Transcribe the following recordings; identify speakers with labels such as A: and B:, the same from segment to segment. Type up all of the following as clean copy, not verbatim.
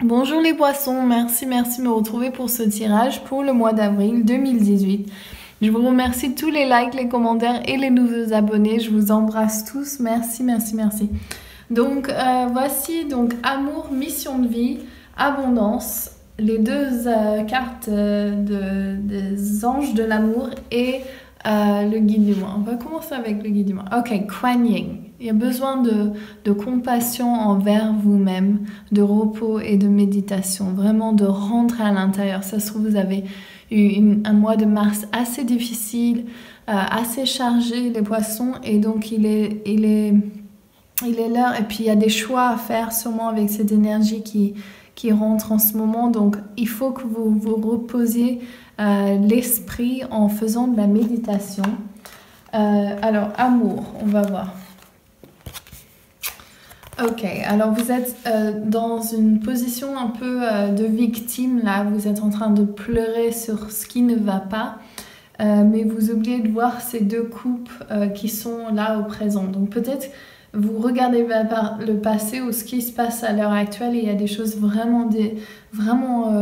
A: Bonjour les poissons, merci de me retrouver pour ce tirage pour le mois d'avril 2018. Je vous remercie tous les likes, les commentaires et les nouveaux abonnés. Je vous embrasse tous. Merci. Donc voici donc amour, mission de vie, abondance, les deux cartes des anges de l'amour et le guide du mois. On va commencer avec le guide du mois. Ok, Kuan Yin. Il y a besoin de compassion envers vous-même, de repos et de méditation. Vraiment de rentrer à l'intérieur. Ça se trouve, vous avez eu un mois de mars assez difficile, assez chargé, les poissons. Et donc, il est l'heure. Et puis, il y a des choix à faire sûrement avec cette énergie qui rentre en ce moment. Donc, il faut que vous vous reposiez l'esprit en faisant de la méditation. Alors, amour, on va voir. Ok, alors vous êtes dans une position un peu de victime là, vous êtes en train de pleurer sur ce qui ne va pas, mais vous oubliez de voir ces deux coupes qui sont là au présent. Donc peut-être vous regardez vers le passé ou ce qui se passe à l'heure actuelle et il y a des choses vraiment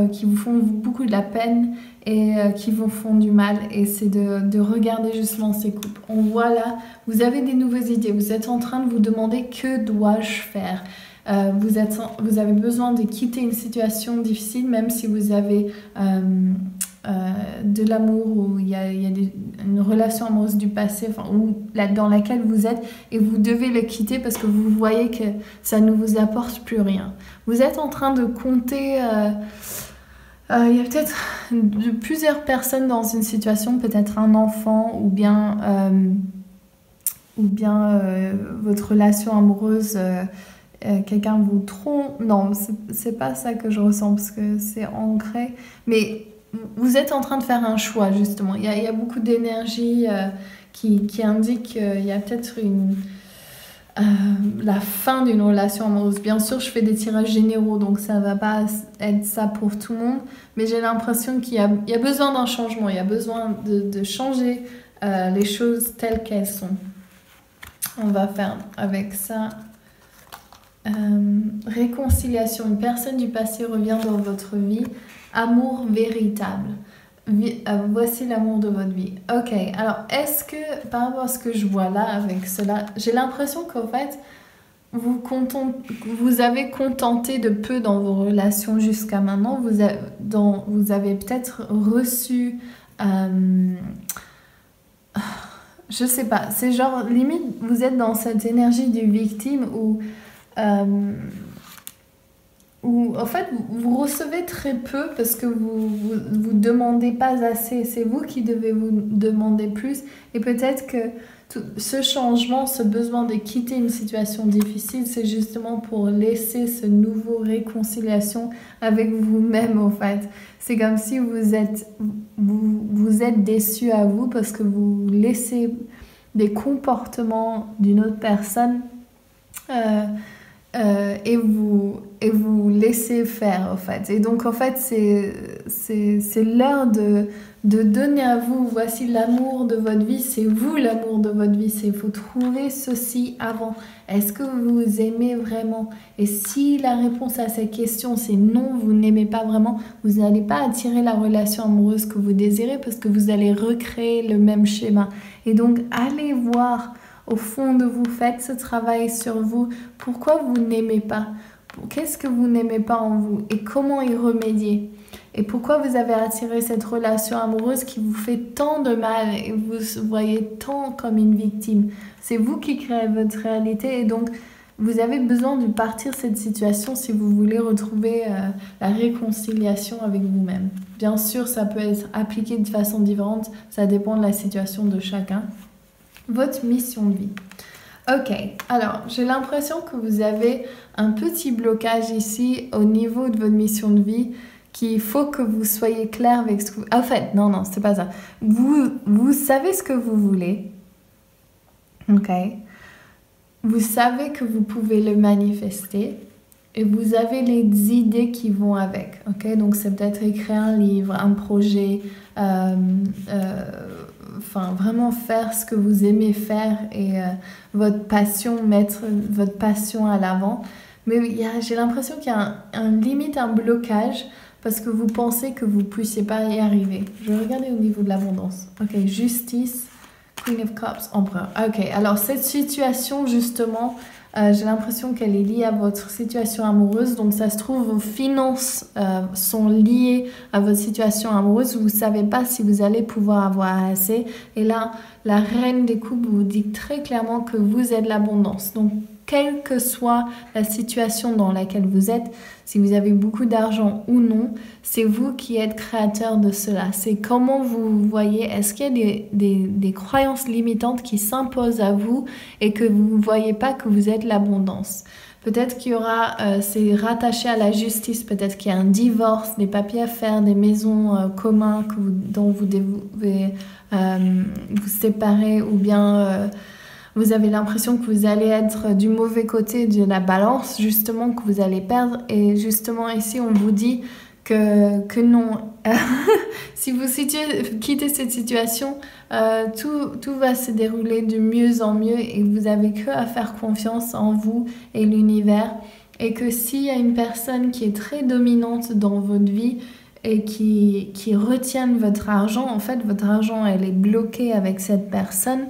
A: qui vous font beaucoup de la peine et qui vous font du mal, et c'est de regarder justement ces coupes. On voit là, vous avez des nouvelles idées, vous êtes en train de vous demander que dois-je faire. Vous avez besoin de quitter une situation difficile, même si vous avez de l'amour ou il y a une relation amoureuse du passé, dans laquelle vous êtes, et vous devez le quitter parce que vous voyez que ça ne vous apporte plus rien. Vous êtes en train de compter... il y a peut-être plusieurs personnes dans une situation, peut-être un enfant ou bien votre relation amoureuse, quelqu'un vous trompe. Non, c'est pas ça que je ressens parce que c'est ancré. Mais vous êtes en train de faire un choix justement. Il y a beaucoup d'énergie qui indique qu'il y a peut-être la fin d'une relation amoureuse. Bien sûr, je fais des tirages généraux, donc ça va pas être ça pour tout le monde, mais j'ai l'impression qu'il y a besoin d'un changement, il y a besoin de changer les choses telles qu'elles sont. On va faire avec ça. Réconciliation. Une personne du passé revient dans votre vie. Amour véritable. Voici l'amour de votre vie. Ok, alors est-ce que par rapport à ce que je vois là avec cela, j'ai l'impression qu'en fait vous avez contenté de peu dans vos relations jusqu'à maintenant. Vous avez peut-être reçu je sais pas, c'est genre limite vous êtes dans cette énergie du victime où en fait vous recevez très peu parce que vous demandez pas assez. C'est vous qui devez vous demander plus, et peut-être que ce changement, ce besoin de quitter une situation difficile, c'est justement pour laisser ce nouveau réconciliation avec vous-même en fait. C'est comme si vous êtes déçu à vous parce que vous laissez des comportements d'une autre personne et vous laissez faire en fait. Et donc en fait c'est l'heure de donner à vous. Voici l'amour de votre vie, c'est vous l'amour de votre vie. Il faut trouver ceci avant. Est-ce que vous aimez vraiment? Et si la réponse à cette question c'est non, vous n'aimez pas vraiment, vous n'allez pas attirer la relation amoureuse que vous désirez parce que vous allez recréer le même schéma. Et donc allez voir au fond de vous, faites ce travail sur vous. Pourquoi vous n'aimez pas? Qu'est-ce que vous n'aimez pas en vous? Et comment y remédier? Et pourquoi vous avez attiré cette relation amoureuse qui vous fait tant de mal et vous voyez tant comme une victime? C'est vous qui créez votre réalité, et donc vous avez besoin de partir de cette situation si vous voulez retrouver la réconciliation avec vous-même. Bien sûr, ça peut être appliqué de façon différente, ça dépend de la situation de chacun. Votre mission de vie. Ok, alors j'ai l'impression que vous avez un petit blocage ici au niveau de votre mission de vie, qu'il faut que vous soyez clair avec ce que vous... En fait, non, c'est pas ça. Vous savez ce que vous voulez. Ok. Vous savez que vous pouvez le manifester. Et vous avez les idées qui vont avec. Ok, donc c'est peut-être écrire un livre, un projet... vraiment faire ce que vous aimez faire et votre passion, mettre votre passion à l'avant. Mais j'ai l'impression qu'il y a limite un blocage parce que vous pensez que vous ne puissiez pas y arriver. Je vais regarder au niveau de l'abondance. Ok, justice, Queen of Cups, empereur. Ok, alors cette situation justement, j'ai l'impression qu'elle est liée à votre situation amoureuse. Donc ça se trouve, vos finances sont liées à votre situation amoureuse. Vous ne savez pas si vous allez pouvoir avoir assez. Et là, la reine des coupes vous dit très clairement que vous êtes l'abondance. Donc quelle que soit la situation dans laquelle vous êtes, si vous avez beaucoup d'argent ou non, c'est vous qui êtes créateur de cela. C'est comment vous voyez, est-ce qu'il y a des croyances limitantes qui s'imposent à vous et que vous ne voyez pas que vous êtes l'abondance. Peut-être qu'il y aura, c'est rattaché à la justice, peut-être qu'il y a un divorce, des papiers à faire, des maisons communs dont vous devez vous séparer ou bien... vous avez l'impression que vous allez être du mauvais côté de la balance, justement, que vous allez perdre. Et justement, ici, on vous dit que non. Si vous quittez cette situation, tout va se dérouler de mieux en mieux et vous n'avez que à faire confiance en vous et l'univers. Et que s'il y a une personne qui est très dominante dans votre vie et qui retient votre argent, en fait, votre argent, elle est bloquée avec cette personne.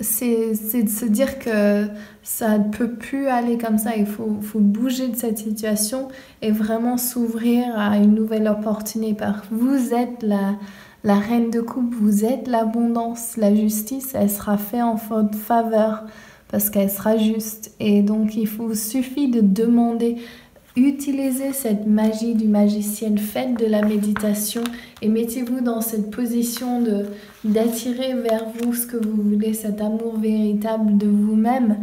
A: C'est de se dire que ça ne peut plus aller comme ça, il faut bouger de cette situation et vraiment s'ouvrir à une nouvelle opportunité parce que vous êtes la reine de coupe, vous êtes l'abondance, la justice, elle sera faite en votre faveur parce qu'elle sera juste et donc il vous suffit de demander. Utilisez cette magie du magicien, faites de la méditation et mettez-vous dans cette position d'attirer vers vous ce que vous voulez, cet amour véritable de vous-même.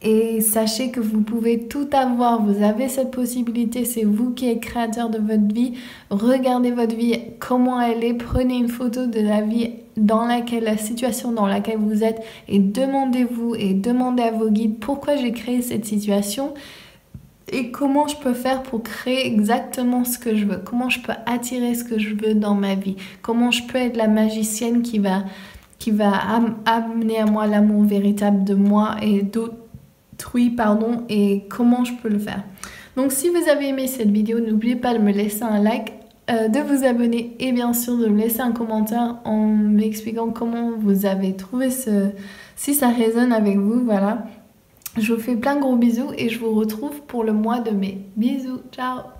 A: Et sachez que vous pouvez tout avoir, vous avez cette possibilité, c'est vous qui êtes créateur de votre vie. Regardez votre vie, comment elle est, prenez une photo de la vie la situation dans laquelle vous êtes et demandez-vous et demandez à vos guides pourquoi j'ai créé cette situation. Et comment je peux faire pour créer exactement ce que je veux? Comment je peux attirer ce que je veux dans ma vie? Comment je peux être la magicienne qui va amener à moi l'amour véritable de moi et d'autrui, et comment je peux le faire? Donc si vous avez aimé cette vidéo, n'oubliez pas de me laisser un like, de vous abonner et bien sûr de me laisser un commentaire en m'expliquant comment vous avez trouvé si ça résonne avec vous, voilà. Je vous fais plein de gros bisous et je vous retrouve pour le mois de mai. Bisous, ciao!